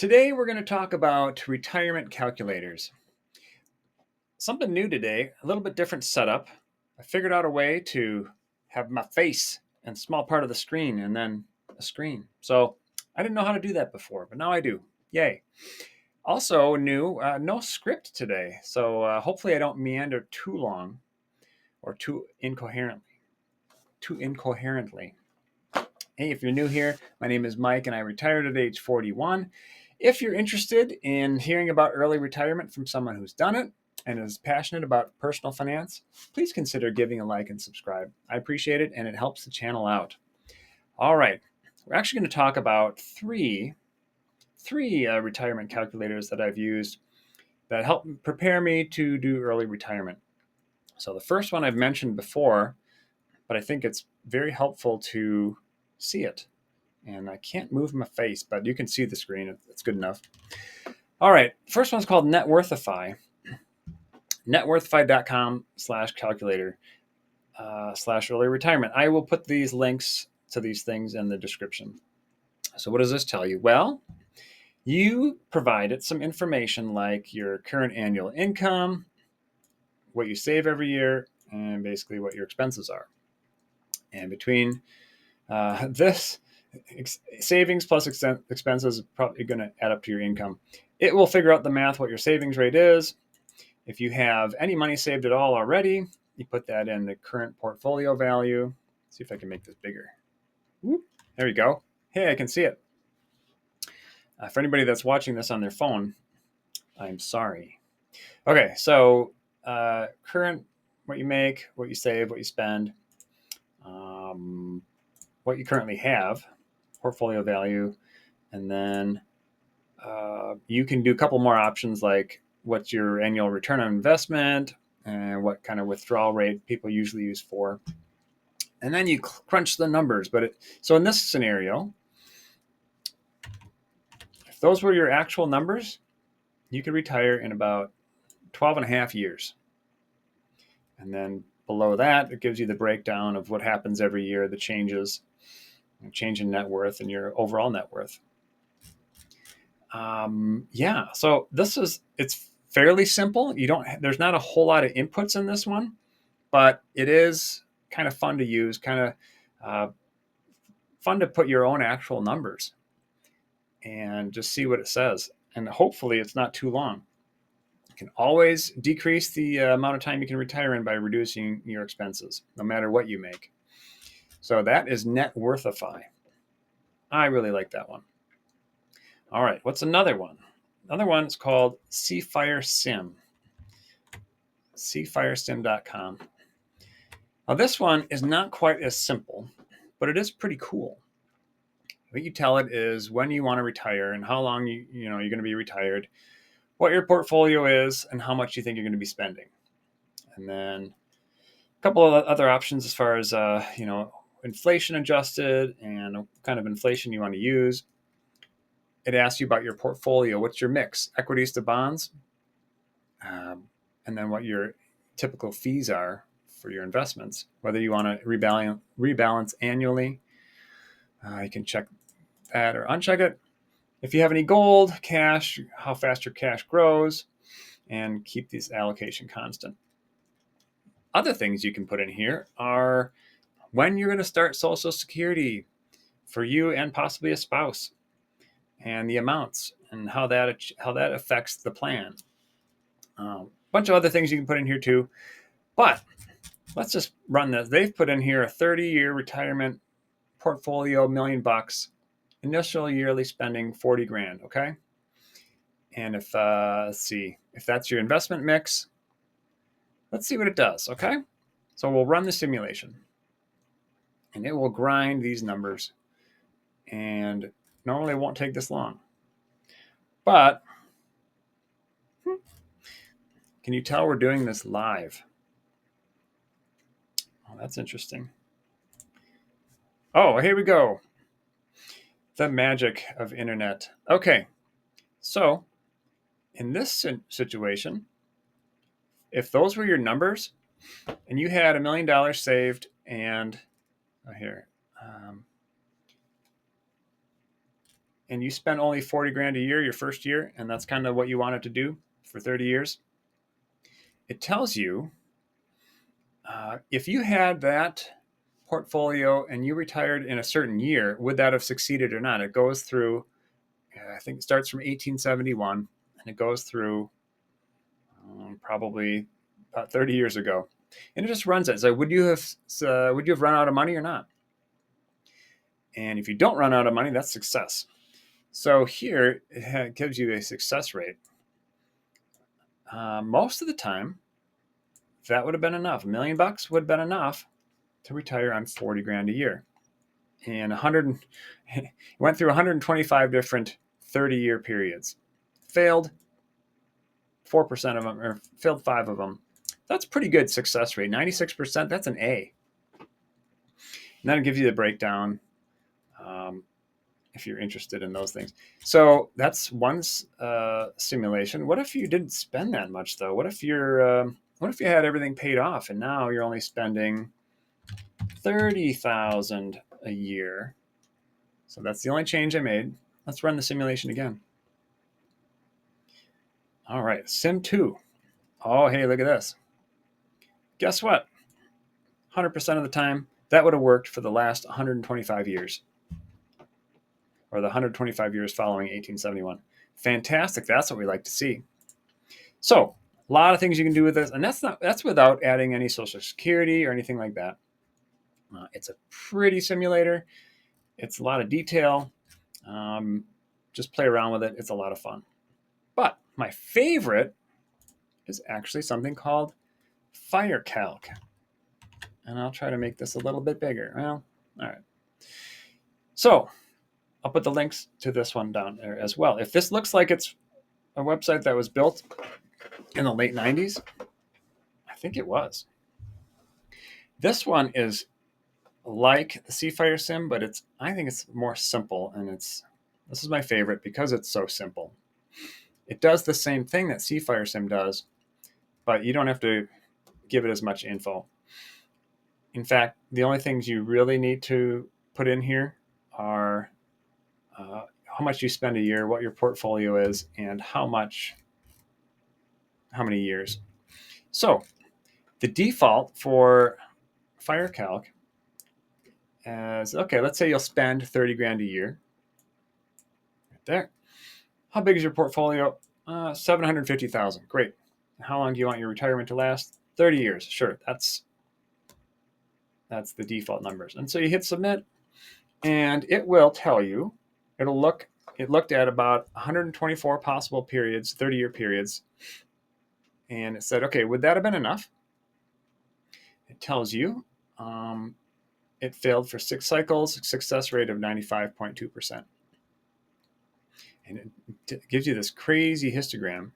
Today we're going to talk about retirement calculators. Something new today, a little bit different setup. I figured out a way to have my face and small part of the screen and then a screen. So I didn't know how to do that before, but now I do. Yay. Also new, no script today. So hopefully I don't meander too long or too incoherently. Hey, if you're new here, my name is Mike and I retired at age 41. If you're interested in hearing about early retirement from someone who's done it and is passionate about personal finance, please consider giving a like and subscribe. I appreciate it and it helps the channel out. All right, we're actually going to talk about three retirement calculators that I've used that help prepare me to do early retirement. So the first one I've mentioned before, but I think it's very helpful to see it. And I can't move my face, but you can see the screen. It's good enough. All right. First one's called Networthify. Networthify.com/calculator /early retirement. I will put these links to these things in the description. So what does this tell you? Well, you provided some information like your current annual income, what you save every year, and basically what your expenses are. And between this savings plus expenses is probably going to add up to your income. It will figure out the math, what your savings rate is. If you have any money saved at all already, you put that in the current portfolio value. Let's see if I can make this bigger. Whoop. There we go. Hey, I can see it. For anybody that's watching this on their phone, I'm sorry. Okay, so current, what you make, what you save, what you spend, what you currently have, portfolio value, and then you can do a couple more options like what's your annual return on investment and what kind of withdrawal rate people usually use for. And then you crunch the numbers. So in this scenario, if those were your actual numbers, you could retire in about 12 and a half years. And then below that, it gives you the breakdown of what happens every year, the changes, change in net worth and your overall net worth. So it's fairly simple. There's not a whole lot of inputs in this one, but it is kind of fun to use, kind of fun to put your own actual numbers and just see what it says. And hopefully it's not too long. You can always decrease the amount of time you can retire in by reducing your expenses, no matter what you make. So that is Networthify. I really like that one. All right, what's another one? Another one is called Cfiresim. Cfiresim.com. Now this one is not quite as simple, but it is pretty cool. What you tell it is when you want to retire and how long you're going to be retired, what your portfolio is, and how much you think you're going to be spending. And then a couple of other options as far as inflation adjusted and what kind of inflation you want to use. It asks you about your portfolio. What's your mix? Equities to bonds? And then what your typical fees are for your investments. Whether you want to rebalance annually, you can check that or uncheck it. If you have any gold, cash, how fast your cash grows, and keep this allocation constant. Other things you can put in here are when you're going to start Social Security for you and possibly a spouse, and the amounts and how that affects the plan. A bunch of other things you can put in here too, but let's just run this. They've put in here a 30-year retirement portfolio, $1 million, initial yearly spending 40 grand. Okay, and if let's see if that's your investment mix. Let's see what it does. Okay, so we'll run the simulation, and it will grind these numbers, and normally it won't take this long. But can you tell we're doing this live? Oh, that's interesting. Oh, here we go. The magic of internet. Okay, so in this situation, if those were your numbers and you had $1 million saved and you spend only 40 grand a year your first year, and that's kind of what you wanted to do for 30 years, it tells you if you had that portfolio and you retired in a certain year, would that have succeeded or not? It goes through, I think it starts from 1871 and it goes through probably about 30 years ago. And it just runs it. So would you have run out of money or not? And if you don't run out of money, that's success. So here it gives you a success rate. Most of the time, that would have been enough. $1 million would have been enough to retire on 40 grand a year. And went through 125 different 30-year periods. Failed 4% of them, or failed 5 of them. That's pretty good success rate. 96%, that's an A. And then it gives you the breakdown if you're interested in those things. So that's one simulation. What if you didn't spend that much, though? What if you had everything paid off and now you're only spending $30,000 a year? So that's the only change I made. Let's run the simulation again. All right, Sim 2. Oh, hey, look at this. Guess what? 100% of the time, that would have worked for the last 125 years, or the 125 years following 1871. Fantastic. That's what we like to see. So a lot of things you can do with this, and that's without adding any Social Security or anything like that. It's a pretty simulator. It's a lot of detail. Just play around with it. It's a lot of fun. But my favorite is actually something called FIRECalc. And I'll try to make this a little bit bigger. Well, all right. So I'll put the links to this one down there as well. If this looks like it's a website that was built in the late 90s, I think it was. This one is like the Cfiresim, but I think it's more simple, and this is my favorite because it's so simple. It does the same thing that Cfiresim does, but you don't have to give it as much info. In fact, the only things you really need to put in here are how much you spend a year, what your portfolio is, and how many years. So the default for FIRECalc is, okay, let's say you'll spend 30 grand a year. Right there. How big is your portfolio? 750,000. Great. How long do you want your retirement to last? 30 years. Sure. That's the default numbers. And so you hit submit, and it will tell you, it looked at about 124 possible periods, 30-year periods, and it said, okay, would that have been enough? It tells you it failed for 6 cycles, success rate of 95.2%. And it gives you this crazy histogram.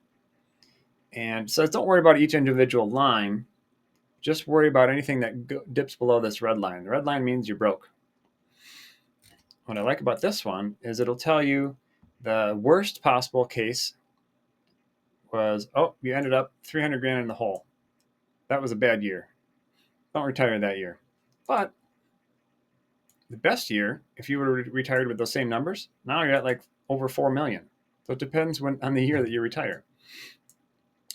And so don't worry about each individual line. Just worry about anything that dips below this red line. The red line means you're broke. What I like about this one is it'll tell you the worst possible case was, you ended up 300 grand in the hole. That was a bad year. Don't retire that year. But the best year, if you were retired with those same numbers, now you're at like over 4 million. So it depends on the year that you retire.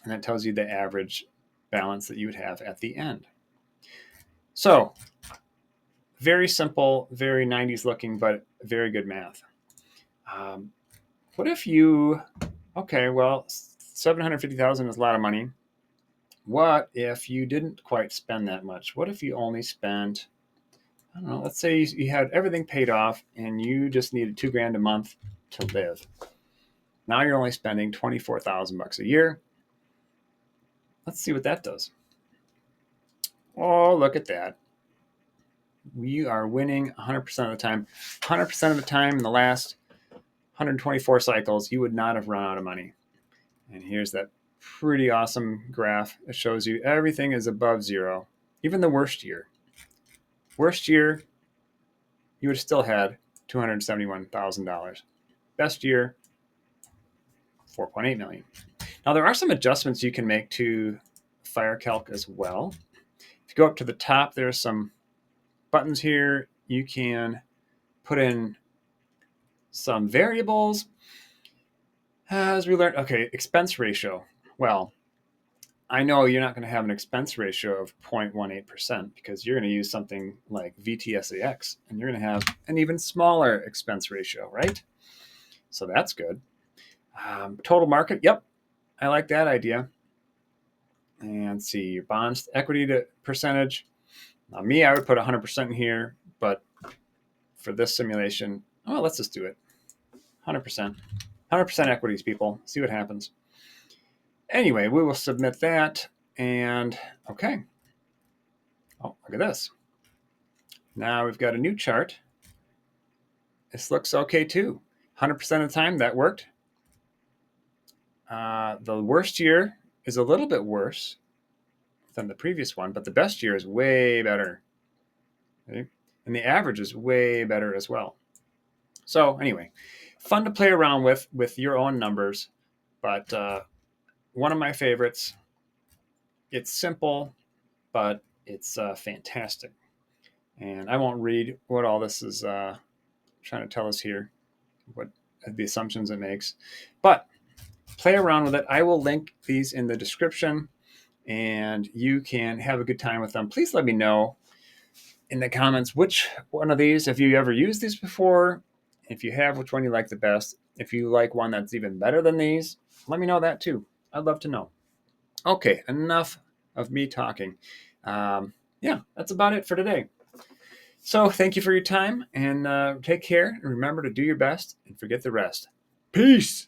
And that tells you the average balance that you would have at the end. So very simple, very 90s looking, but very good math. What if you, 750,000 is a lot of money. What if you didn't quite spend that much? What if you only spent, I don't know, let's say you had everything paid off and you just needed $2 grand a month to live. Now you're only spending $24,000 a year. Let's see what that does. Oh, look at that. We are winning 100% of the time. 100% of the time in the last 124 cycles, you would not have run out of money. And here's that pretty awesome graph. It shows you everything is above zero, even the worst year. Worst year, you would have still had $271,000. Best year, 4.8 million. Now there are some adjustments you can make to FIRECalc as well. If you go up to the top, there's some buttons here. You can put in some variables. As we learned, okay, expense ratio. Well, I know you're not going to have an expense ratio of 0.18% because you're going to use something like VTSAX, and you're going to have an even smaller expense ratio, right? So that's good. Total market, yep, I like that idea. And see your bonds equity to percentage. Now, me, I would put 100% in here, but for this simulation, oh, let's just do it 100%. 100% equities, people. See what happens. Anyway, we will submit that. And okay. Oh, look at this. Now we've got a new chart. This looks okay too. 100% of the time, that worked. The worst year is a little bit worse than the previous one, but the best year is way better. Okay? And the average is way better as well. So anyway, fun to play around with your own numbers, but one of my favorites. It's simple, but it's fantastic. And I won't read what all this is trying to tell us here, what the assumptions it makes, but play around with it. I will link these in the description, and you can have a good time with them. Please let me know in the comments which one of these, if you ever used these before, if you have, which one you like the best. If you like one that's even better than these, let me know that too. I'd love to know. Okay, enough of me talking. Yeah, that's about it for today. So thank you for your time, and take care, and remember to do your best and forget the rest. Peace.